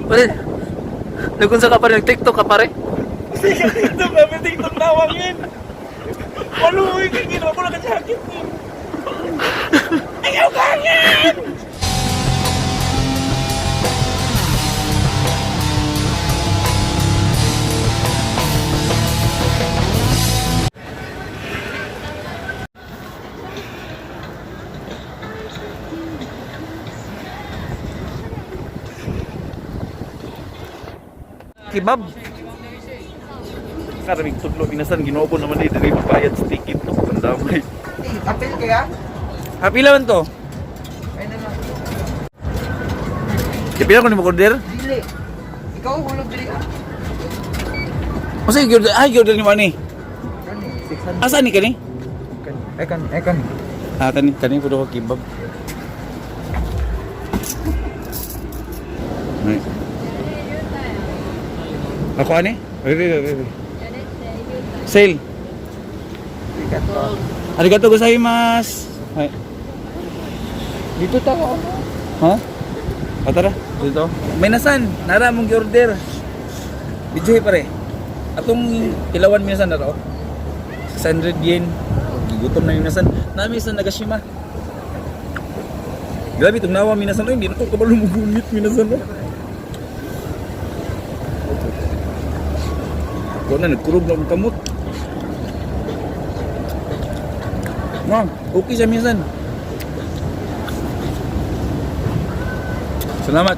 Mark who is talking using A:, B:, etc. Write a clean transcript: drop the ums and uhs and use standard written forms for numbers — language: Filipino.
A: Pare, nagunsa ka pare, nag-TikTok ka pare?
B: TikTok kami, TikTok nawangin. Waluwi ka, ginawa ko lang ka-jacket. Ayaw kangen!
A: Kebab.
B: Karaming tudlo, minasan, ginoo ko naman dito, hindi mapayad sa ticket. Pandamay.
C: Apel kaya?
A: Happy laman to.
C: Ay na lang.
A: Kaya ko ni mo order?
C: Dili. Ikaw hulog dili ah.
A: Masa i-order? Ay, i-order ni mo ni.
C: Kani, 600.
A: Asa ni kani?
C: Kani. Ay kani.
A: Ah, kani pudo ko kebab. Ay. Ako ani? Ay. Sale.
C: Ikaw.
A: Arigato gozaimasu. Ay.
C: Dito ta ako.
A: Ha? O tara, dito. May nasan, nara mong gi-order. Video pare. Atong ilawan minasan na to. 600 yen. Gigutom na yung minasan. Nami sa Nagashima. Grabe itong nawa minasan. Ay, hindi na ko kabalo magunit minasan. Ako na, nagkurog na akong kamot. Okay siya minasan. Salamat.